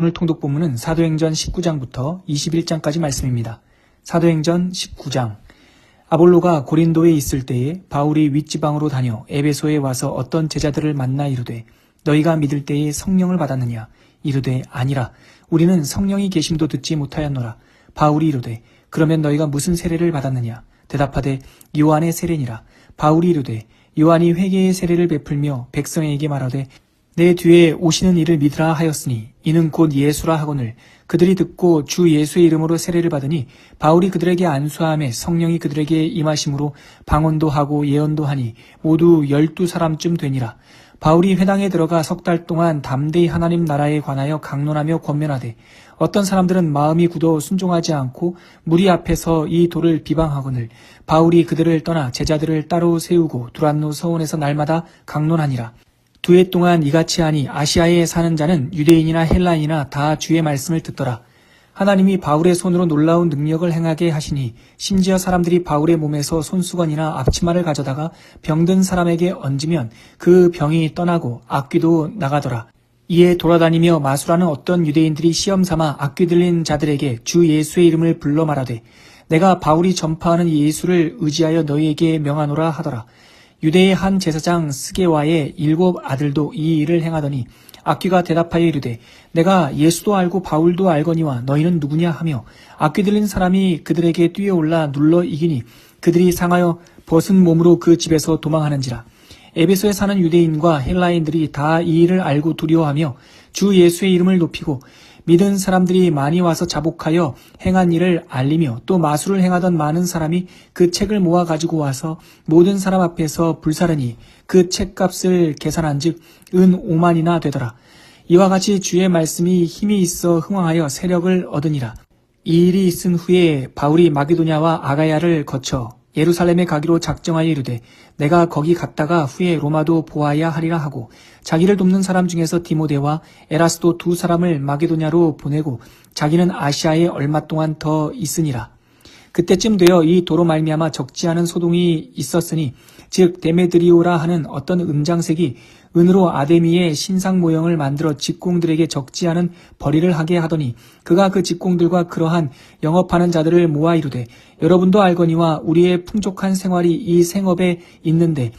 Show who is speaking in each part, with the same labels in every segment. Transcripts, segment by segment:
Speaker 1: 오늘 통독 본문은 사도행전 19장부터 21장까지 말씀입니다. 사도행전 19장. 아볼로가 고린도에 있을 때에 바울이 윗지방으로 다녀 에베소에 와서 어떤 제자들을 만나 이르되 너희가 믿을 때에 성령을 받았느냐? 이르되 아니라 우리는 성령이 계심도 듣지 못하였노라. 바울이 이르되 그러면 너희가 무슨 세례를 받았느냐? 대답하되 요한의 세례니라. 바울이 이르되 요한이 회개의 세례를 베풀며 백성에게 말하되 내 뒤에 오시는 이를 믿으라 하였으니 이는 곧 예수라 하거늘 그들이 듣고 주 예수의 이름으로 세례를 받으니 바울이 그들에게 안수하며 성령이 그들에게 임하심으로 방언도 하고 예언도 하니 모두 12사람쯤 되니라. 바울이 회당에 들어가 석 달 동안 담대히 하나님 나라에 관하여 강론하며 권면하되 어떤 사람들은 마음이 굳어 순종하지 않고 무리 앞에서 이 도를 비방하거늘 바울이 그들을 떠나 제자들을 따로 세우고 두란노 서원에서 날마다 강론하니라. 2해 동안 이같이 하니 아시아에 사는 자는 유대인이나 헬라인이나 다 주의 말씀을 듣더라. 하나님이 바울의 손으로 놀라운 능력을 행하게 하시니 심지어 사람들이 바울의 몸에서 손수건이나 앞치마를 가져다가 병든 사람에게 얹으면 그 병이 떠나고 악귀도 나가더라. 이에 돌아다니며 마술하는 어떤 유대인들이 시험삼아 악귀 들린 자들에게 주 예수의 이름을 불러 말하되 내가 바울이 전파하는 예수를 의지하여 너희에게 명하노라 하더라. 유대의 한 제사장 스게와의 7 아들도 이 일을 행하더니 악귀가 대답하여 이르되 내가 예수도 알고 바울도 알거니와 너희는 누구냐 하며 악귀 들린 사람이 그들에게 뛰어올라 눌러 이기니 그들이 상하여 벗은 몸으로 그 집에서 도망하는지라. 에베소에 사는 유대인과 헬라인들이 다 이 일을 알고 두려워하며 주 예수의 이름을 높이고 믿은 사람들이 많이 와서 자복하여 행한 일을 알리며 또 마술을 행하던 많은 사람이 그 책을 모아 가지고 와서 모든 사람 앞에서 불사르니 그 책값을 계산한 즉 은 5만이나 되더라. 이와 같이 주의 말씀이 힘이 있어 흥왕하여 세력을 얻으니라. 이 일이 있은 후에 바울이 마게도냐와 아가야를 거쳐 예루살렘에 가기로 작정하여 이르되 내가 거기 갔다가 후에 로마도 보아야 하리라 하고 자기를 돕는 사람 중에서 디모데와 에라스도 2사람을 마게도냐로 보내고 자기는 아시아에 얼마 동안 더 있으니라. 그때쯤 되어 이 도로 말미암아 적지 않은 소동이 있었으니 즉 데메드리오라 하는 어떤 음장색이 은으로 아데미의 신상 모형을 만들어 직공들에게 적지 않은 벌이를 하게 하더니 그가 그 직공들과 그러한 영업하는 자들을 모아 이르되 여러분도 알거니와 우리의 풍족한 생활이 이 생업에 있는데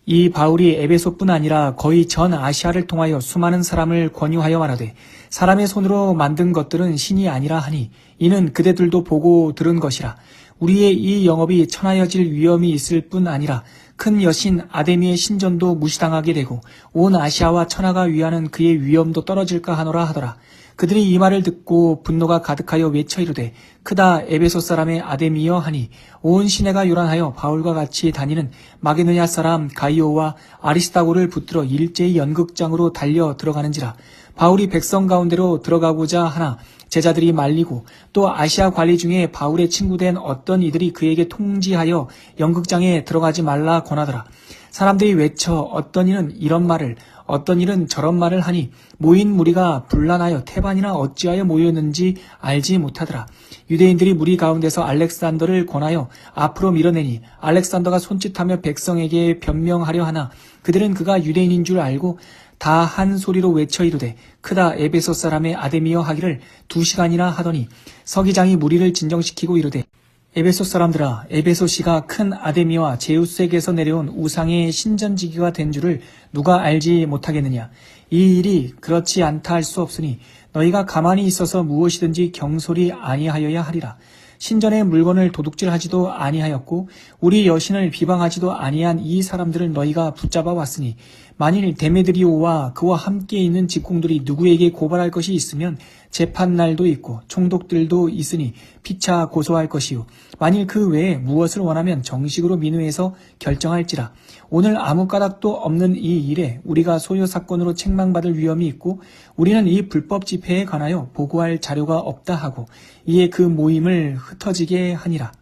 Speaker 1: 이 바울이 에베소뿐 아니라 거의 전 아시아를 통하여 수많은 사람을 권유하여 말하되 사람의 손으로 만든 것들은 신이 아니라 하니 이는 그대들도 보고 들은 것이라. 우리의 이 영업이 천하여질 위험이 있을 뿐 아니라 큰 여신 아데미의 신전도 무시당하게 되고 온 아시아와 천하가 위하는 그의 위엄도 떨어질까 하노라 하더라. 그들이 이 말을 듣고 분노가 가득하여 외쳐 이르되 크다 에베소 사람의 아데미여 하니 온 시내가 요란하여 바울과 같이 다니는 마게도냐 사람 가이오와 아리스다고를 붙들어 일제히 연극장으로 달려 들어가는지라. 바울이 백성 가운데로 들어가고자 하나 제자들이 말리고 또 아시아 관리 중에 바울의 친구된 어떤 이들이 그에게 통지하여 연극장에 들어가지 말라 권하더라. 사람들이 외쳐 어떤 이는 이런 말을 어떤 일은 저런 말을 하니 모인 무리가 분란하여 태반이나 어찌하여 모였는지 알지 못하더라. 유대인들이 무리 가운데서 알렉산더를 권하여 앞으로 밀어내니 알렉산더가 손짓하며 백성에게 변명하려 하나 그들은 그가 유대인인 줄 알고 다 한 소리로 외쳐 이르되 크다 에베소 사람의 아데미여 하기를 2시간이나 하더니 서기장이 무리를 진정시키고 이르되 에베소 사람들아 에베소시가 큰 아데미와 제우스에게서 내려온 우상의 신전지기가 된 줄을 누가 알지 못하겠느냐. 이 일이 그렇지 않다 할 수 없으니 너희가 가만히 있어서 무엇이든지 경솔히 아니하여야 하리라. 신전의 물건을 도둑질하지도 아니하였고 우리 여신을 비방하지도 아니한 이 사람들을 너희가 붙잡아 왔으니 만일 데메드리오와 그와 함께 있는 직공들이 누구에게 고발할 것이 있으면 재판날도 있고 총독들도 있으니 피차 고소할 것이요 만일 그 외에 무엇을 원하면 정식으로 민회에서 결정할지라. 오늘 아무 까닭도 없는 이 일에 우리가 소요 사건으로 책망받을 위험이 있고 우리는 이 불법 집회에 관하여 보고할 자료가 없다 하고 이에 그 모임을 흩어지게 하니라.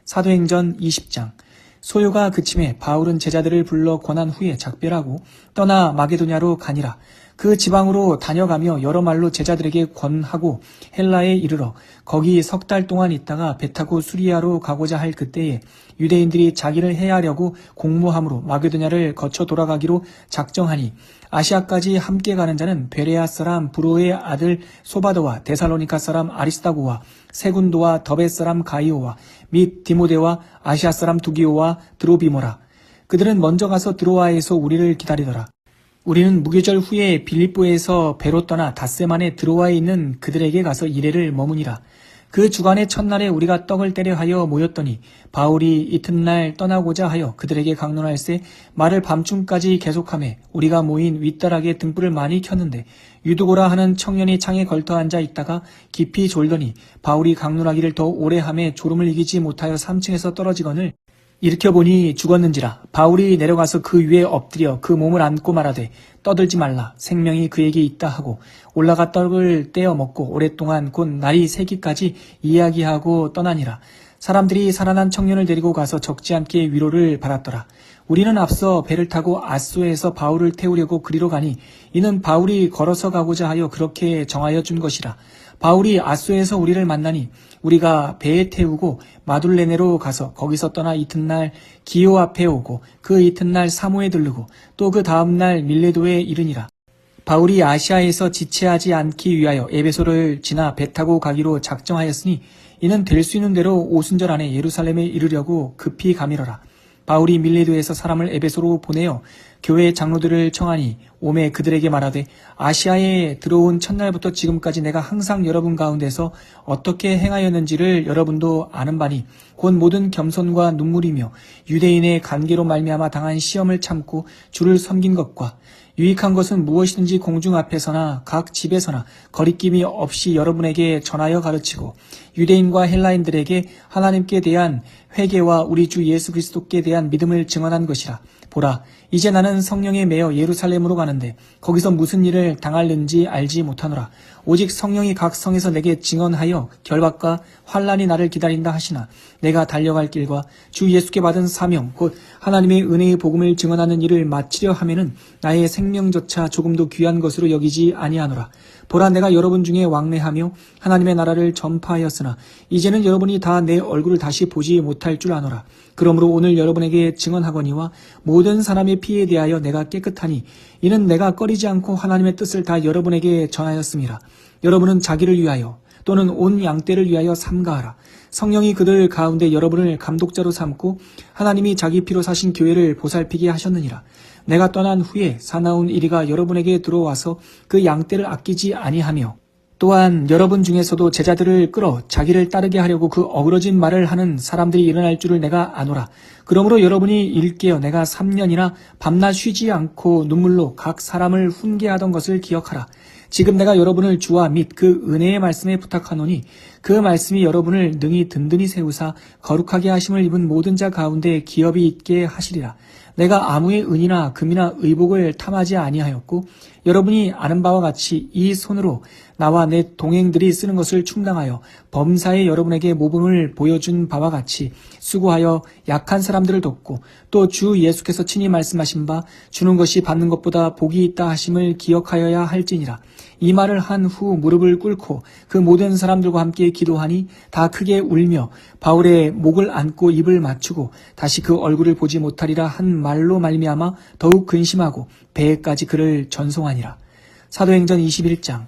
Speaker 1: 사도행전 20장. 소요가 그침에 바울은 제자들을 불러 권한 후에 작별하고 떠나 마게도냐로 가니라. 그 지방으로 다녀가며 여러 말로 제자들에게 권하고 헬라에 이르러 거기 석 달 동안 있다가 배 타고 수리아로 가고자 할 그때에 유대인들이 자기를 해하려고 공모함으로 마게도냐를 거쳐 돌아가기로 작정하니 아시아까지 함께 가는 자는 베레아 사람 브로의 아들 소바도와 데살로니가 사람 아리스다고와 세군도와 더베 사람 가이오와 및 디모데와 아시아 사람 두기오와 드로비모라. 그들은 먼저 가서 드로아에서 우리를 기다리더라. 우리는 무교절 후에 빌립보에서 배로 떠나 닷새만에 드로아에 있는 그들에게 가서 이레를 머무니라. 그 주간의 첫날에 우리가 떡을 때려 하여 모였더니 바울이 이튿날 떠나고자 하여 그들에게 강론할세 말을 밤중까지 계속하매 우리가 모인 윗다락에 등불을 많이 켰는데 유두고라 하는 청년이 창에 걸터 앉아 있다가 깊이 졸더니 바울이 강론하기를 더 오래 하매 졸음을 이기지 못하여 3층에서 떨어지거늘 일으켜보니 죽었는지라. 바울이 내려가서 그 위에 엎드려 그 몸을 안고 말하되 떠들지 말라 생명이 그에게 있다 하고 올라가 떡을 떼어 먹고 오랫동안 곧 날이 새기까지 이야기하고 떠나니라. 사람들이 살아난 청년을 데리고 가서 적지 않게 위로를 받았더라. 우리는 앞서 배를 타고 아소에서 바울을 태우려고 그리로 가니 이는 바울이 걸어서 가고자 하여 그렇게 정하여 준 것이라. 바울이 아소에서 우리를 만나니 우리가 배에 태우고 마둘레네로 가서 거기서 떠나 이튿날 기오 앞에 오고 그 이튿날 사모에 들르고 또 그 다음날 밀레도에 이르니라. 바울이 아시아에서 지체하지 않기 위하여 에베소를 지나 배 타고 가기로 작정하였으니 이는 될 수 있는 대로 오순절 안에 예루살렘에 이르려고 급히 가미러라. 바울이 밀레도에서 사람을 에베소로 보내어 교회 장로들을 청하니 오매 그들에게 말하되 아시아에 들어온 첫날부터 지금까지 내가 항상 여러분 가운데서 어떻게 행하였는지를 여러분도 아는 바니 곧 모든 겸손과 눈물이며 유대인의 관계로 말미암아 당한 시험을 참고 주를 섬긴 것과 유익한 것은 무엇이든지 공중 앞에서나 각 집에서나 거리낌이 없이 여러분에게 전하여 가르치고 유대인과 헬라인들에게 하나님께 대한 회개와 우리 주 예수 그리스도께 대한 믿음을 증언한 것이라. 보라, 이제 나는 성령에 매여 예루살렘으로 가는데 거기서 무슨 일을 당할는지 알지 못하노라. 오직 성령이 각 성에서 내게 증언하여 결박과 환난이 나를 기다린다 하시나 내가 달려갈 길과 주 예수께 받은 사명 곧 하나님의 은혜의 복음을 증언하는 일을 마치려 하면은 나의 생명조차 조금도 귀한 것으로 여기지 아니하노라. 보라, 내가 여러분 중에 왕래하며 하나님의 나라를 전파하였으나 이제는 여러분이 다 내 얼굴을 다시 보지 못할 줄 아노라. 그러므로 오늘 여러분에게 증언하거니와 모든 사람의 피에 대하여 내가 깨끗하니 이는 내가 꺼리지 않고 하나님의 뜻을 다 여러분에게 전하였습니다. 여러분은 자기를 위하여 또는 온 양떼를 위하여 삼가하라. 성령이 그들 가운데 여러분을 감독자로 삼고 하나님이 자기 피로 사신 교회를 보살피게 하셨느니라. 내가 떠난 후에 사나운 이리가 여러분에게 들어와서 그 양떼를 아끼지 아니하며 또한 여러분 중에서도 제자들을 끌어 자기를 따르게 하려고 그 어그러진 말을 하는 사람들이 일어날 줄을 내가 아노라. 그러므로 여러분이 일깨어 내가 3년이나 밤낮 쉬지 않고 눈물로 각 사람을 훈계하던 것을 기억하라. 지금 내가 여러분을 주와 및 그 은혜의 말씀에 부탁하노니 그 말씀이 여러분을 능히 든든히 세우사 거룩하게 하심을 입은 모든 자 가운데 기업이 있게 하시리라. 내가 아무의 은이나 금이나 의복을 탐하지 아니하였고 여러분이 아는 바와 같이 이 손으로 나와 내 동행들이 쓰는 것을 충당하여 범사에 여러분에게 모범을 보여준 바와 같이 수고하여 약한 사람들을 돕고 또 주 예수께서 친히 말씀하신 바 주는 것이 받는 것보다 복이 있다 하심을 기억하여야 할지니라. 이 말을 한 후 무릎을 꿇고 그 모든 사람들과 함께 기도하니 다 크게 울며 바울의 목을 안고 입을 맞추고 다시 그 얼굴을 보지 못하리라 한 말로 말미암아 더욱 근심하고 배에까지 그를 전송하니라. 사도행전 21장.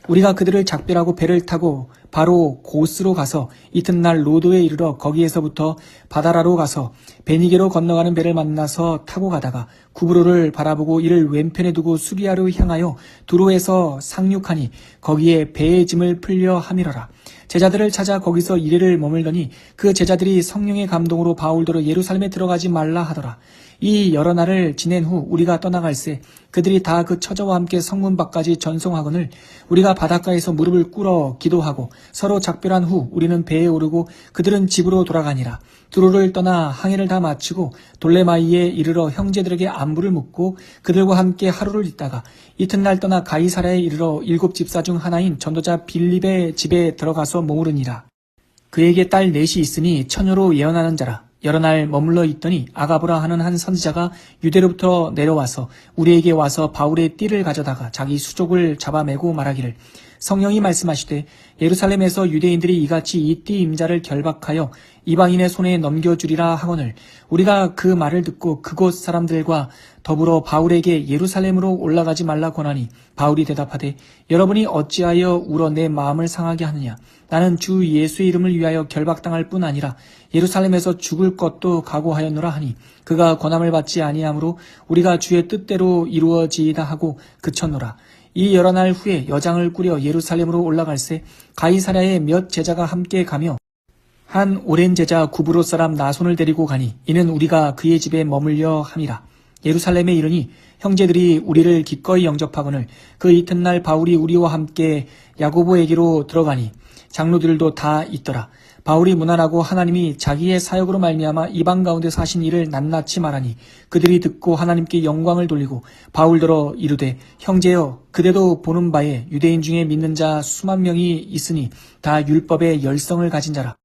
Speaker 1: 우리가 그들을 작별하고 배를 타고 바로 고스로 가서 이튿날 로도에 이르러 거기에서부터 바다라로 가서 베니게로 건너가는 배를 만나서 타고 가다가 구브로를 바라보고 이를 왼편에 두고 수리아로 향하여 두로에서 상륙하니 거기에 배의 짐을 풀려 함이러라. 제자들을 찾아 거기서 이레를 머물더니 그 제자들이 성령의 감동으로 바울더러 예루살렘에 들어가지 말라 하더라. 이 여러 날을 지낸 후 우리가 떠나갈새 그들이 다 그 처자와 함께 성문 밖까지 전송하거늘 우리가 바닷가에서 무릎을 꿇어 기도하고 서로 작별한 후 우리는 배에 오르고 그들은 집으로 돌아가니라. 두로를 떠나 항해를 다 마치고 돌레마이에 이르러 형제들에게 안부를 묻고 그들과 함께 하루를 있다가 이튿날 떠나 가이사랴에 이르러 7 집사 중 하나인 전도자 빌립의 집에 들어가서 머무르니라. 그에게 딸 넷이 있으니 처녀로 예언하는 자라. 여러 날 머물러 있더니 아가보라 하는 한 선지자가 유대로부터 내려와서 우리에게 와서 바울의 띠를 가져다가 자기 수족을 잡아매고 말하기를 성령이 말씀하시되 예루살렘에서 유대인들이 이같이 이 띠 임자를 결박하여 이방인의 손에 넘겨주리라 하거늘 우리가 그 말을 듣고 그곳 사람들과 더불어 바울에게 예루살렘으로 올라가지 말라 권하니 바울이 대답하되 여러분이 어찌하여 울어 내 마음을 상하게 하느냐 나는 주 예수의 이름을 위하여 결박당할 뿐 아니라 예루살렘에서 죽을 것도 각오하였노라 하니 그가 권함을 받지 아니하므로 우리가 주의 뜻대로 이루어지이다 하고 그쳤노라. 이 여러 날 후에 여장을 꾸려 예루살렘으로 올라갈새 가이사랴에 몇 제자가 함께 가며 한 오랜 제자 구브로 사람 나손을 데리고 가니 이는 우리가 그의 집에 머물려 함이라. 예루살렘에 이르니 형제들이 우리를 기꺼이 영접하거늘 그 이튿날 바울이 우리와 함께 야고보에게로 들어가니 장로들도 다 있더라. 바울이 문안하고 하나님이 자기의 사역으로 말미암아 이방 가운데 사신 일을 낱낱이 말하니 그들이 듣고 하나님께 영광을 돌리고 바울더러 이르되 형제여 그대도 보는 바에 유대인 중에 믿는 자 수만 명이 있으니 다 율법의 열성을 가진 자라.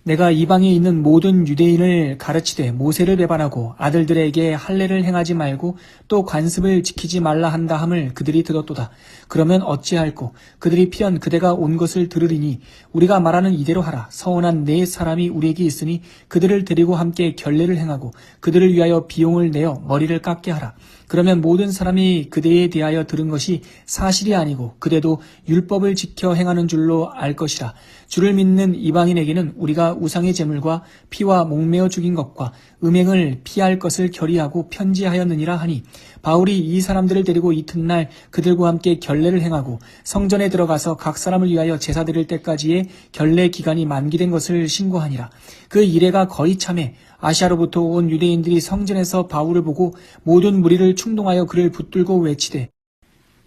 Speaker 1: 내가 이방에 있는 모든 유대인을 가르치되 모세를 배반하고 아들들에게 할례를 행하지 말고 또 관습을 지키지 말라 한다 함을 그들이 들었도다. 그러면 어찌할꼬 그들이 필연 그대가 온 것을 들으리니 우리가 말하는 이대로 하라. 서원한 네 사람이 우리에게 있으니 그들을 데리고 함께 결례를 행하고 그들을 위하여 비용을 내어 머리를 깎게 하라. 그러면 모든 사람이 그대에 대하여 들은 것이 사실이 아니고 그대도 율법을 지켜 행하는 줄로 알 것이라. 주를 믿는 이방인에게는 우리가 우상의 제물과 피와 목매어 죽인 것과 음행을 피할 것을 결의하고 편지하였느니라 하니 바울이 이 사람들을 데리고 이튿날 그들과 함께 결례를 행하고 성전에 들어가서 각 사람을 위하여 제사 드릴 때까지의 결례 기간이 만기된 것을 신고하니라. 그 이래가 거의 참에 아시아로부터 온 유대인들이 성전에서 바울을 보고 모든 무리를 충동하여 그를 붙들고 외치되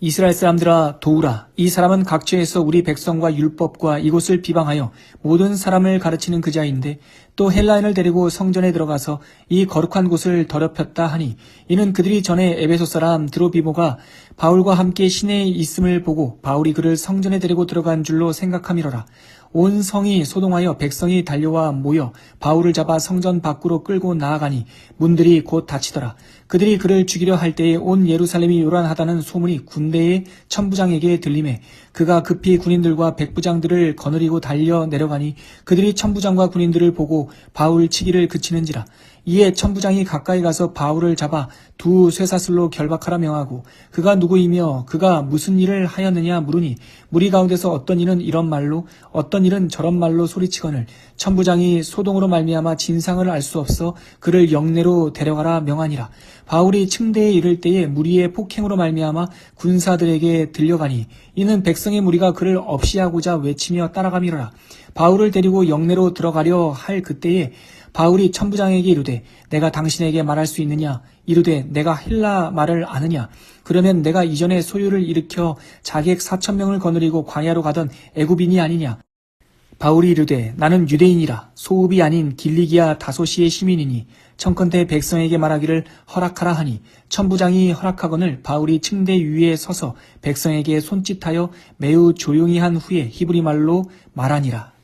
Speaker 1: 이스라엘 사람들아 도우라. 이 사람은 각처에서 우리 백성과 율법과 이곳을 비방하여 모든 사람을 가르치는 그자인데 또 헬라인을 데리고 성전에 들어가서 이 거룩한 곳을 더럽혔다 하니 이는 그들이 전에 에베소 사람 드로비모가 바울과 함께 시내에 있음을 보고 바울이 그를 성전에 데리고 들어간 줄로 생각함이로라. 온 성이 소동하여 백성이 달려와 모여 바울을 잡아 성전 밖으로 끌고 나아가니 문들이 곧 닫히더라. 그들이 그를 죽이려 할 때에 온 예루살렘이 요란하다는 소문이 군대의 천부장에게 들리매 그가 급히 군인들과 백부장들을 거느리고 달려 내려가니 그들이 천부장과 군인들을 보고 바울 치기를 그치는지라. 이에 천부장이 가까이 가서 바울을 잡아 두 쇠사슬로 결박하라 명하고 그가 누구이며 그가 무슨 일을 하였느냐 물으니 무리 가운데서 어떤 이는 이런 말로 어떤 이는 저런 말로 소리치거늘 천부장이 소동으로 말미암아 진상을 알 수 없어 그를 영내로 데려가라 명하니라. 바울이 층대에 이를 때에 무리의 폭행으로 말미암아 군사들에게 들려가니 이는 백성의 무리가 그를 없이하고자 외치며 따라가미로라. 바울을 데리고 영내로 들어가려 할 그때에 바울이 천부장에게 이르되 내가 당신에게 말할 수 있느냐 이르되 내가 헬라 말을 아느냐 그러면 내가 이전에 소유를 일으켜 자객 4,000명을 거느리고 광야로 가던 애굽인이 아니냐. 바울이 이르되 나는 유대인이라 소읍이 아닌 길리기아 다소시의 시민이니 청컨대 백성에게 말하기를 허락하라 하니 천부장이 허락하거늘 바울이 층대 위에 서서 백성에게 손짓하여 매우 조용히 한 후에 히브리 말로 말하니라.